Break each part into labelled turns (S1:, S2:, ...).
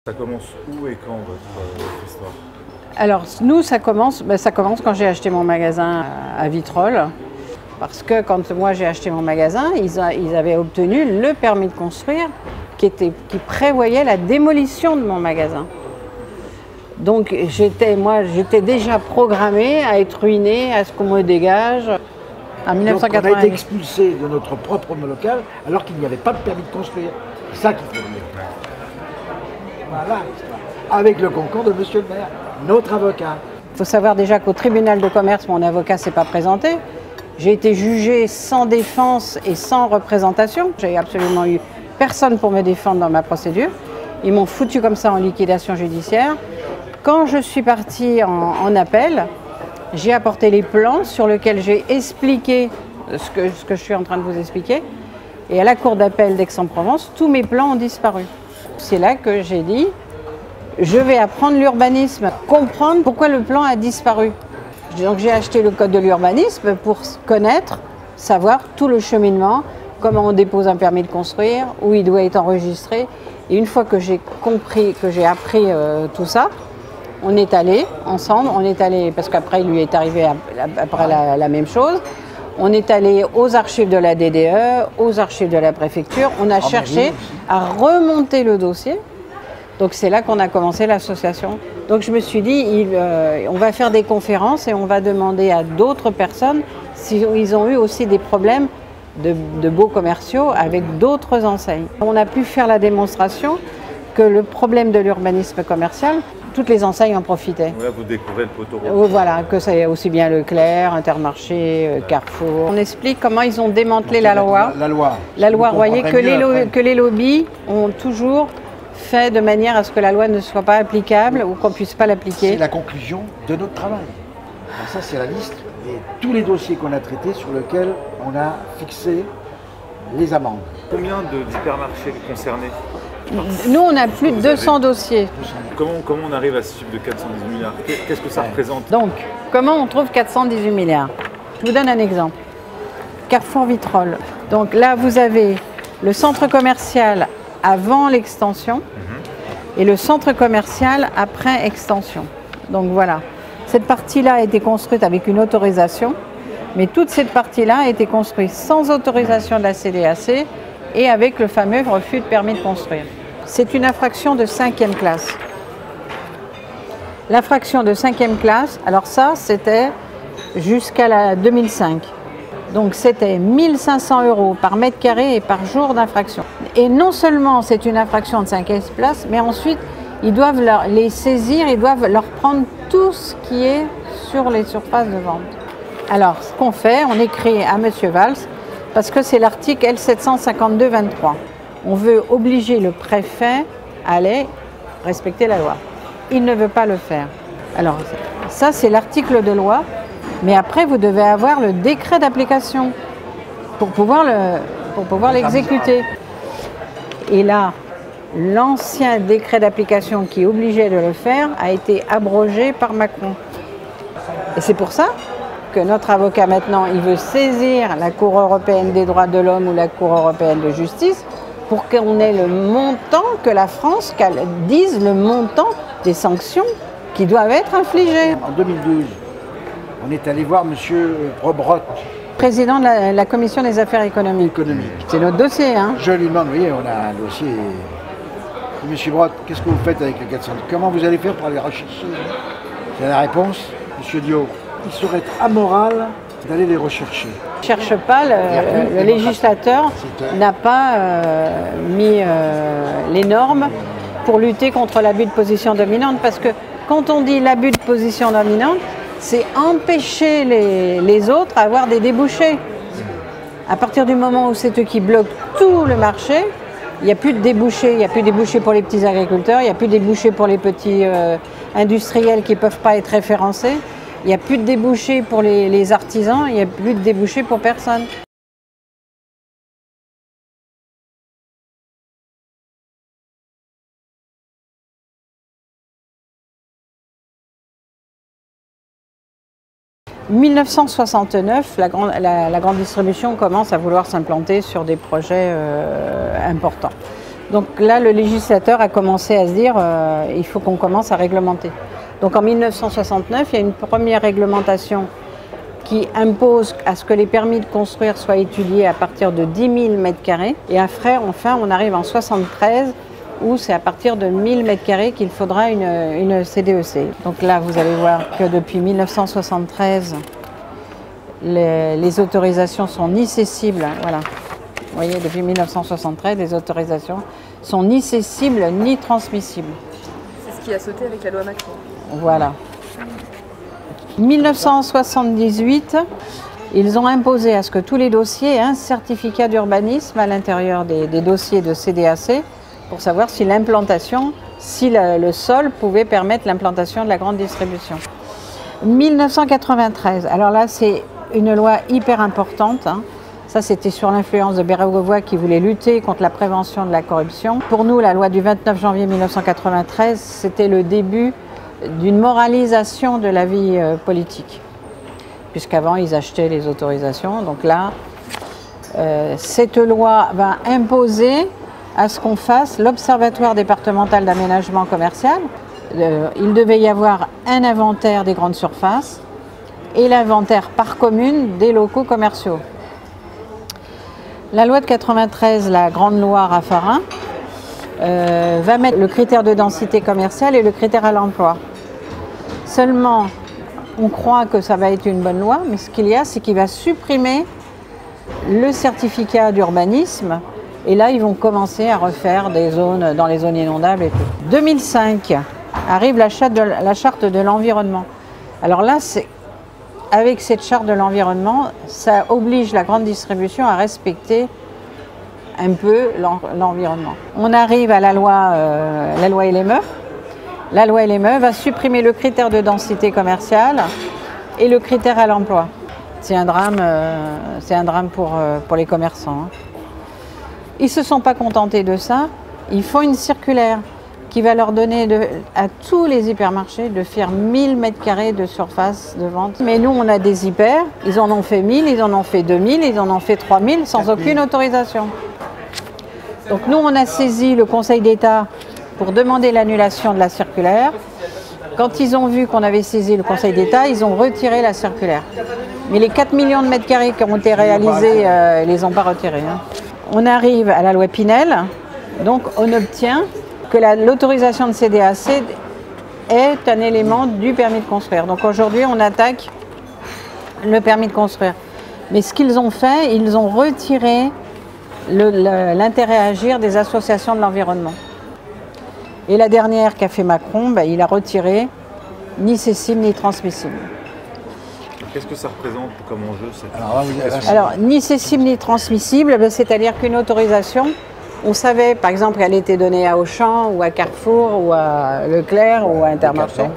S1: Ça commence où et quand votre histoire?
S2: Alors nous, ça commence quand j'ai acheté mon magasin à Vitrolles. Parce que quand moi j'ai acheté mon magasin, ils avaient obtenu le permis de construire qui prévoyait la démolition de mon magasin. Donc j'étais déjà programmée à être ruinée, à ce qu'on me dégage. En 1980.
S3: Donc on a été expulsé de notre propre local alors qu'il n'y avait pas de permis de construire. C'est ça qu'il faut dire. Voilà, avec le concours de monsieur le maire, notre avocat.
S2: Il faut savoir déjà qu'au tribunal de commerce, mon avocat ne s'est pas présenté. J'ai été jugée sans défense et sans représentation. J'ai absolument eu personne pour me défendre dans ma procédure. Ils m'ont foutu comme ça en liquidation judiciaire. Quand je suis partie en appel, j'ai apporté les plans sur lesquels j'ai expliqué ce que je suis en train de vous expliquer. Et à la cour d'appel d'Aix-en-Provence, tous mes plans ont disparu. C'est là que j'ai dit, je vais apprendre l'urbanisme, comprendre pourquoi le plan a disparu. Donc j'ai acheté le code de l'urbanisme pour connaître, savoir tout le cheminement, comment on dépose un permis de construire, où il doit être enregistré. Et une fois que j'ai compris, que j'ai appris tout ça, on est allé ensemble, parce qu'après il lui est arrivé après la même chose. On est allé aux archives de la DDE, aux archives de la préfecture. On a cherché à remonter le dossier. Donc c'est là qu'on a commencé l'association. Donc je me suis dit, on va faire des conférences et on va demander à d'autres personnes s'ils ont eu aussi des problèmes de beaux commerciaux avec d'autres enseignes. On a pu faire la démonstration que le problème de l'urbanisme commercial, toutes les enseignes en profitaient.
S1: Là, vous découvrez le poteau rose.
S2: Voilà, que c'est aussi bien Leclerc, Intermarché, Carrefour. On explique comment ils ont démantelé la loi. La loi, vous voyez, que les lobbies ont toujours fait de manière à ce que la loi ne soit pas applicable ou qu'on ne puisse pas l'appliquer.
S3: C'est la conclusion de notre travail. Alors ça, c'est la liste de tous les dossiers qu'on a traités sur lesquels on a fixé les amendes.
S1: Combien d'hypermarchés concernés?
S2: Nous, on a plus de 200 dossiers.
S1: Comment on arrive à ce chiffre de 418 milliards? Qu'est-ce que ça représente?
S2: Donc, comment on trouve 418 milliards? Je vous donne un exemple. Carrefour Vitrolles. Donc là, vous avez le centre commercial avant l'extension et le centre commercial après extension. Donc voilà. Cette partie-là a été construite avec une autorisation, mais toute cette partie-là a été construite sans autorisation de la CDAC et avec le fameux refus de permis de construire. C'est une infraction de 5e classe. L'infraction de 5e classe, alors ça, c'était jusqu'à la 2005. Donc c'était 1 500 € par mètre carré et par jour d'infraction. Et non seulement c'est une infraction de 5e classe, mais ensuite ils doivent les saisir, ils doivent leur prendre tout ce qui est sur les surfaces de vente. Alors ce qu'on fait, on écrit à M. Valls, parce que c'est l'article L752-23. On veut obliger le préfet à aller respecter la loi. Il ne veut pas le faire. Alors ça c'est l'article de loi, mais après vous devez avoir le décret d'application pour pouvoir l'exécuter. Et là, l'ancien décret d'application qui obligeait de le faire a été abrogé par Macron. Et c'est pour ça que notre avocat maintenant, il veut saisir la Cour européenne des droits de l'homme ou la Cour européenne de justice pour qu'on ait le montant, que la France dise le montant des sanctions qui doivent être infligées.
S3: En 2012, on est allé voir M. Brotte,
S2: président de la Commission des affaires économiques. C'est notre dossier. Hein.
S3: Je lui demande, vous voyez, on a un dossier. M. Brotte, qu'est-ce que vous faites avec les 400? Comment vous allez faire pour aller rechercher? C'est la réponse. M. Dio, il serait amoral d'aller les rechercher.
S2: Ne cherche pas, le législateur n'a pas mis les normes pour lutter contre l'abus de position dominante. Parce que quand on dit l'abus de position dominante, c'est empêcher les autres à avoir des débouchés. À partir du moment où c'est eux qui bloquent tout le marché, il n'y a plus de débouchés. Il n'y a plus de débouchés pour les petits agriculteurs, il n'y a plus de débouchés pour les petits industriels qui ne peuvent pas être référencés, il n'y a plus de débouchés pour les artisans, il n'y a plus de débouchés pour personne. En 1969, la grande distribution commence à vouloir s'implanter sur des projets importants. Donc là, le législateur a commencé à se dire il faut qu'on commence à réglementer. Donc en 1969, il y a une première réglementation qui impose à ce que les permis de construire soient étudiés à partir de 10 000 m². Et après, enfin, on arrive en 1973 où c'est à partir de 1000 m² qu'il faudra une CDEC. Donc là, vous allez voir que depuis 1973, les autorisations sont ni cessibles, voilà. Vous voyez, depuis 1973, les autorisations sont ni cessibles ni transmissibles.
S4: C'est ce qui a sauté avec la loi Macron.
S2: Voilà. 1978, ils ont imposé à ce que tous les dossiers aient un certificat d'urbanisme à l'intérieur des dossiers de CDAC pour savoir si l'implantation, si le sol pouvait permettre l'implantation de la grande distribution. 1993, alors là c'est une loi hyper importante, hein. Ça c'était sur l'influence de Bérégovoy qui voulait lutter contre la prévention de la corruption. Pour nous, la loi du 29 janvier 1993, c'était le début d'une moralisation de la vie politique. Puisqu'avant, ils achetaient les autorisations. Donc là, cette loi va imposer à ce qu'on fasse l'Observatoire départemental d'aménagement commercial. Il devait y avoir un inventaire des grandes surfaces et l'inventaire par commune des locaux commerciaux. La loi de 93, la grande loi Raffarin, va mettre le critère de densité commerciale et le critère à l'emploi. Seulement, on croit que ça va être une bonne loi, mais ce qu'il y a, c'est qu'il va supprimer le certificat d'urbanisme et là, ils vont commencer à refaire des zones dans les zones inondables et tout. 2005 arrive la charte de l'environnement. Alors là, avec cette charte de l'environnement, ça oblige la grande distribution à respecter un peu l'environnement. On arrive à la loi LME. La loi LME va supprimer le critère de densité commerciale et le critère à l'emploi. C'est un drame pour les commerçants, hein. Ils ne se sont pas contentés de ça. Ils font une circulaire qui va leur donner à tous les hypermarchés de faire 1000 m² de surface de vente. Mais nous, on a des hyper, ils en ont fait 1000, ils en ont fait 2000, ils en ont fait 3000 sans aucune autorisation. Donc nous, on a saisi le Conseil d'État pour demander l'annulation de la circulaire. Quand ils ont vu qu'on avait saisi le Conseil d'État, ils ont retiré la circulaire. Mais les 4 millions de m² qui ont été réalisés, ils ne les ont pas retirés, hein. On arrive à la loi Pinel, donc on obtient que l'autorisation de CDAC est un élément du permis de construire. Donc aujourd'hui, on attaque le permis de construire. Mais ce qu'ils ont fait, ils ont retiré l'intérêt à agir des associations de l'environnement. Et la dernière qu'a fait Macron, il a retiré ni cessible ni transmissible.
S1: Qu'est-ce que ça représente comme enjeu cette...
S2: Alors, ni cessible ni transmissible, c'est-à-dire qu'une autorisation, on savait par exemple qu'elle était donnée à Auchan ou à Carrefour ou à Leclerc ou à Intermarché.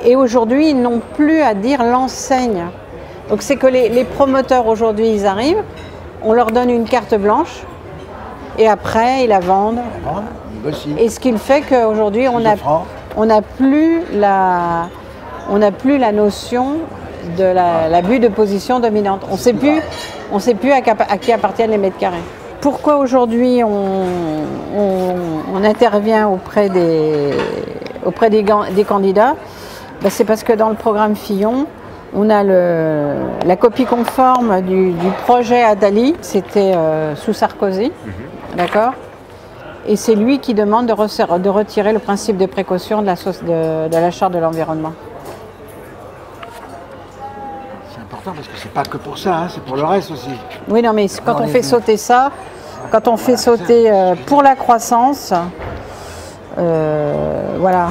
S2: Et aujourd'hui, ils n'ont plus à dire l'enseigne. Donc c'est que les promoteurs aujourd'hui, ils arrivent, on leur donne une carte blanche et après ils la vendent. Et ce qui fait qu'aujourd'hui, on n'a plus la notion de l'abus de position dominante. On ne sait plus à qui appartiennent les mètres carrés. Pourquoi aujourd'hui on intervient auprès des candidats? C'est parce que dans le programme Fillon, on a la copie conforme du projet Attali, c'était sous Sarkozy, d'accord? Et c'est lui qui demande de retirer le principe de précaution de la charte de l'environnement.
S3: Parce que c'est pas que pour ça, hein, c'est pour le reste aussi.
S2: Oui, non, mais quand on fait sauter ça, quand on fait sauter pour la croissance, voilà.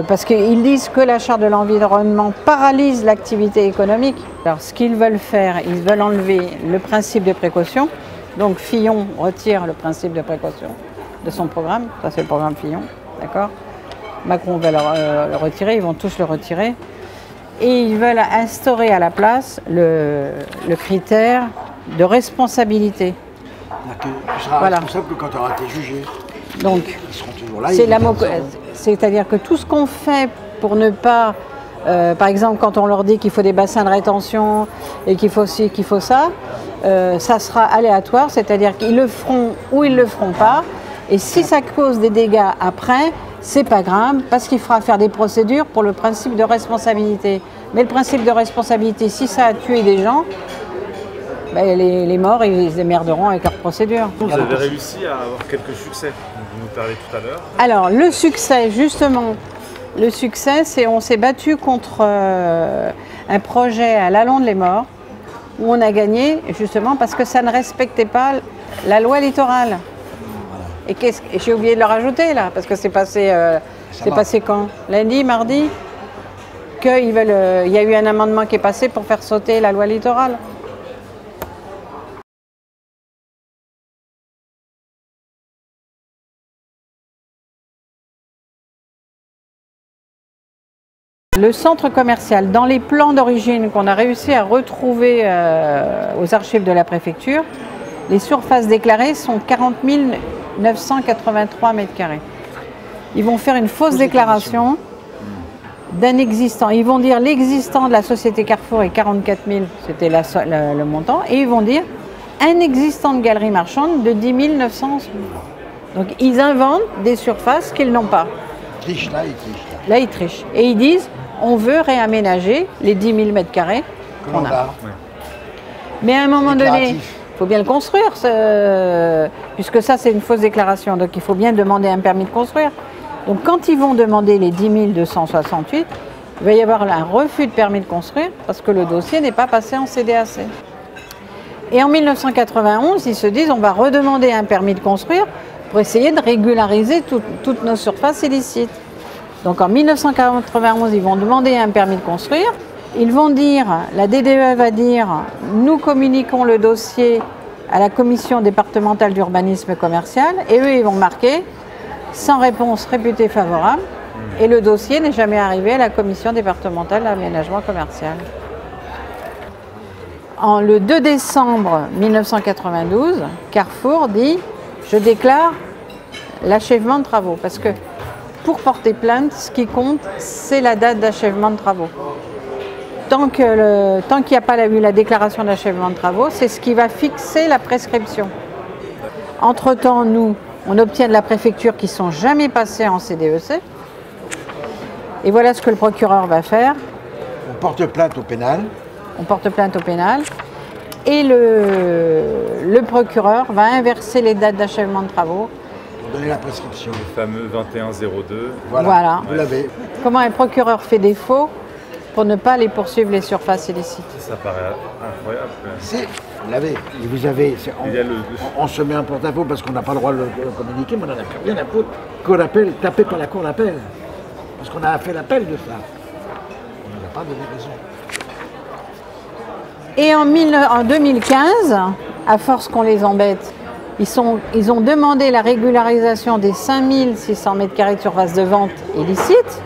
S2: Parce qu'ils disent que la charte de l'environnement paralyse l'activité économique. Alors, ce qu'ils veulent faire, ils veulent enlever le principe de précaution. Donc, Fillon retire le principe de précaution de son programme. Ça, c'est le programme Fillon, d'accord? Macron va le retirer, ils vont tous le retirer. Et ils veulent instaurer à la place le critère de responsabilité.
S3: Tu seras responsable que quand tu auras été jugé.
S2: Donc,
S3: ils seront toujours là.
S2: C'est-à-dire que tout ce qu'on fait pour ne pas... par exemple, quand on leur dit qu'il faut des bassins de rétention et qu'il faut ci, qu'il faut ça, ça sera aléatoire, c'est-à-dire qu'ils le feront ou ils ne le feront pas. Et si ça cause des dégâts après, c'est pas grave, parce qu'il fera faire des procédures pour le principe de responsabilité. Mais le principe de responsabilité, si ça a tué des gens, ben les morts, ils se démerderont avec leur procédure.
S1: Vous avez réussi à avoir quelques succès, vous nous parlez tout à l'heure.
S2: Alors, le succès, justement, le succès, c'est on s'est battu contre un projet à l'Allonde-les-Morts, où on a gagné, justement, parce que ça ne respectait pas la loi littorale. Et j'ai oublié de le rajouter, là, parce que c'est passé quand? Lundi, mardi? Il y a eu un amendement qui est passé pour faire sauter la loi littorale. Le centre commercial, dans les plans d'origine qu'on a réussi à retrouver aux archives de la préfecture, les surfaces déclarées sont 40 983 mètres carrés. Ils vont faire une fausse déclaration d'un existant. Ils vont dire l'existant de la société Carrefour est 44 000, c'était le montant, et ils vont dire un existant de galerie marchande de 10 900. Donc ils inventent des surfaces qu'ils n'ont pas.
S3: Ils trichent, là, ils trichent.
S2: Là, ils trichent. Et ils disent on veut réaménager les 10 000 mètres carrés qu'on a.
S3: Ouais.
S2: Mais à un moment donné, il faut bien le construire, puisque ça, c'est une fausse déclaration. Donc, il faut bien demander un permis de construire. Donc, quand ils vont demander les 10 268, il va y avoir un refus de permis de construire parce que le dossier n'est pas passé en CDAC. Et en 1991, ils se disent on va redemander un permis de construire pour essayer de régulariser toutes nos surfaces illicites. Donc en 1991, ils vont demander un permis de construire. Ils vont dire, la DDE va dire, nous communiquons le dossier à la commission départementale d'urbanisme commercial et eux, ils vont marquer sans réponse réputée favorable et le dossier n'est jamais arrivé à la commission départementale d'aménagement commercial. Le 2 décembre 1992, Carrefour dit « Je déclare l'achèvement de travaux » parce que pour porter plainte, ce qui compte, c'est la date d'achèvement de travaux. Tant qu'il n'y a pas eu la déclaration d'achèvement de travaux, c'est ce qui va fixer la prescription. Entre-temps, nous, on obtient de la préfecture qui ne sont jamais passés en CDEC. Et voilà ce que le procureur va faire.
S3: On porte plainte au pénal.
S2: On porte plainte au pénal. Et le procureur va inverser les dates d'achèvement de travaux.
S3: Pour donner la prescription.
S1: Le fameux 2102.
S2: Voilà.
S3: Vous l'avez.
S2: Comment un procureur fait défaut pour ne pas les poursuivre les surfaces illicites.
S1: Ça paraît incroyable.
S3: Vous l'avez. Et vous avez. On se met un porte-à-faux parce qu'on n'a pas le droit de le communiquer, mais on en a rien à foutre. Cour d'appel, tapé par la cour d'appel. Parce qu'on a fait l'appel de ça. On n'a pas donné raison.
S2: Et en 2015, à force qu'on les embête, ils ont demandé la régularisation des 5600 m² de surface de vente illicite.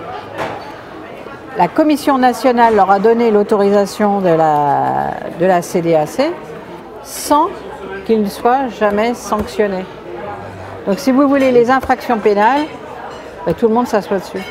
S2: La Commission nationale leur a donné l'autorisation de la CDAC sans qu'ils ne soient jamais sanctionnés. Donc si vous voulez les infractions pénales, tout le monde s'assoit dessus.